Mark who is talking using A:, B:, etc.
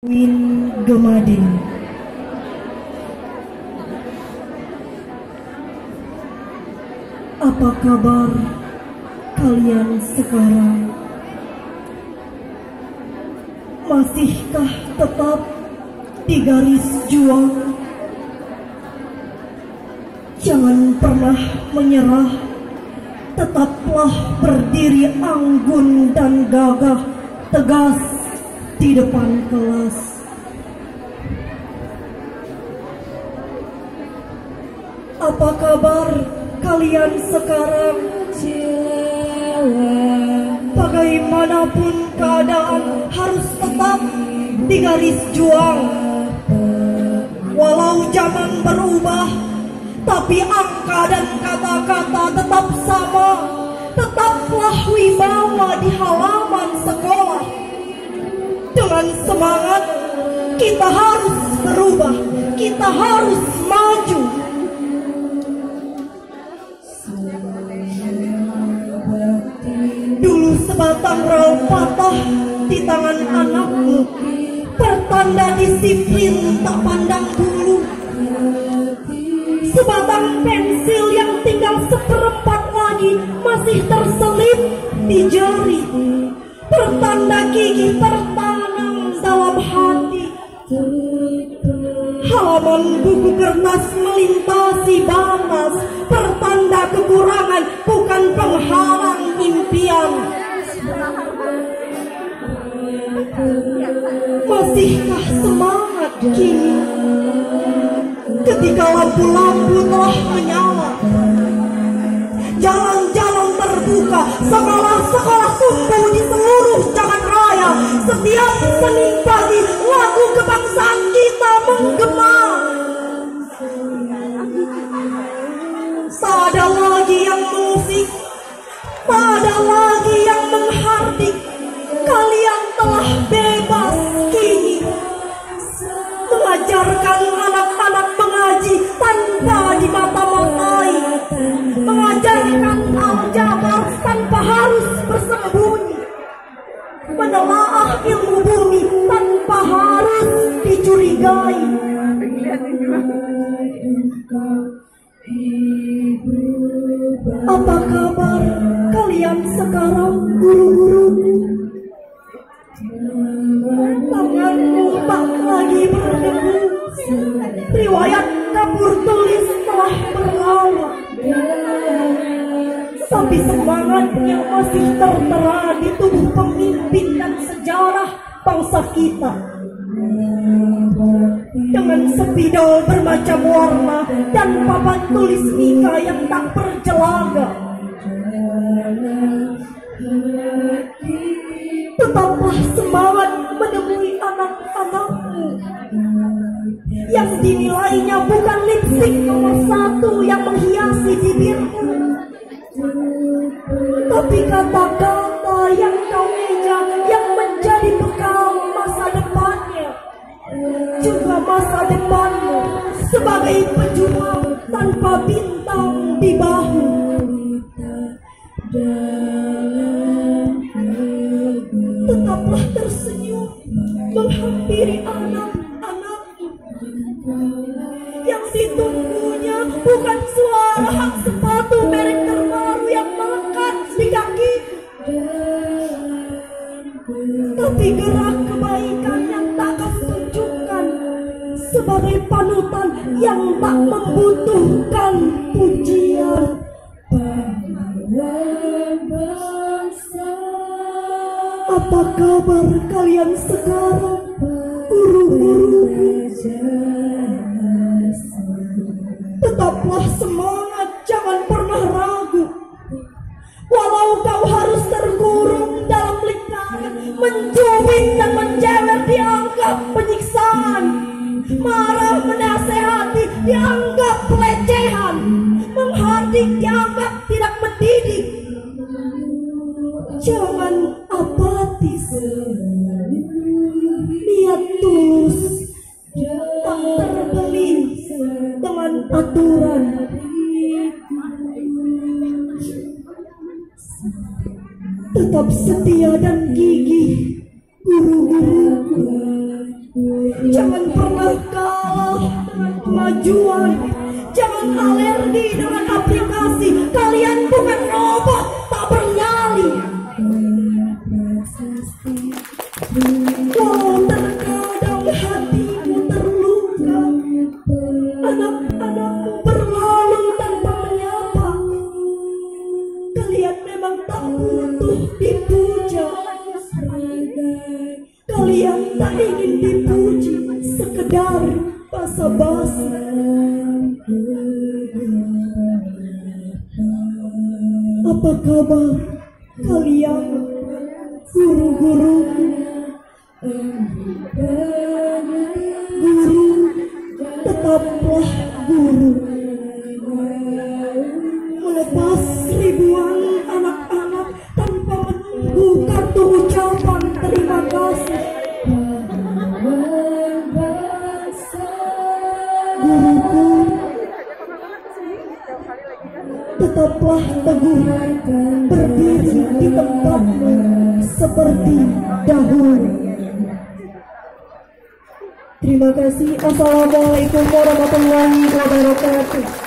A: Win Gemadin. Apa kabar kalian sekarang? Masihkah tetap di garis juang? Jangan pernah menyerah, tetaplah berdiri anggun dan gagah tegas di depan kelas. Apa kabar kalian sekarang? Bagaimanapun keadaan harus tetap di garis juang. Walau zaman berubah, tapi angka dan kata-kata tetap sama. Tetaplah wibawa di halaman sekolah. Dengan semangat, kita harus berubah, kita harus maju. Dulu sebatang rau patah di tangan anakmu, pertanda disiplin tak pandang bulu. Sebatang pensil yang tinggal seperempat lagi masih terselip di jari, pertanda gigi tertanam dalam hati. Halaman buku kertas melintasi batas, pertanda kekurangan bukan penghalang impian. Masihkah semangat kini ketika lampu-lampu telah menyala? Jalan-jalan terbuka, sekolah-sekolah tumbuh di seluruh jagat raya. Setiap Senin pagi lagu kebangsaan kita menggema. Tak ada lagi yang mengusik, tak ada lagi yang menghardik. Kalian telah bebas kini, mengajarkan anak-anak mengaji tanpa dimata-matai, mengajarkan aljabar tanpa harus bersembunyi, menelaah ilmu bumi tanpa harus dicurigai. Apa kabar kalian sekarang, guru-guruku? Tanganmu tak lagi berdebu, riwayat dapur tulis telah berlawan, tapi semangatnya masih tertera di tubuh pemimpin dan sejarah bangsa kita. Dengan spidol bermacam warna dan papan tulis Mika yang tak berjelaga, tetaplah semangat menemui anak-anakmu yang dinilainya bukan lipstik nomor 1 yang menghiasi bibirmu, tapi kata-kata yang kau eja yang menjadi bekal masa depannya, juga masa depanmu sebagai pejuang tanpa bintang di bahu. Tetaplah tersenyum menghampiri anak-anakmu yang ditunggunya bukan suara hak sepatu merek terbaru yang melekat di kaki, tapi gerak kebaikan yang tak kau tunjukkan sebagai panutan yang tak membutuhkan pujian. Apa kabar kalian sekarang, guru-guruku? Tetaplah semangat, jangan pernah ragu. Walau kau harus terkurung dalam lingkaran, mencubit dan menjewer dianggap penyiksaan, marah menasehati dianggap pelecehan, menghardik dianggap tidak mendidik. Jangan apatis, niat tulus tak terbeli dengan aturan. Tetap setia dan gigih, guru-guruku. Jangan pernah kalah dengan kemajuan. Jangan alergi dengan aplikasi. Kalian bukan robot tak bernyali. Walau terkadang hatimu terluka, anak-anakmu berlalu tanpa menyapa. Kalian memang tak butuh dipuja. Kalian tak ingin dipuji, sekedar basa-basi. Apa kabar kalian, guru-guru? Guru, tetaplah guru. Melepas ribuan anak-anak tanpa menunggu kartu ucapan terima kasih. Guruku, tetaplah teguh berdiri di tempatmu seperti dahulu. Terima kasih. Assalamualaikum warahmatullahi wabarakatuh.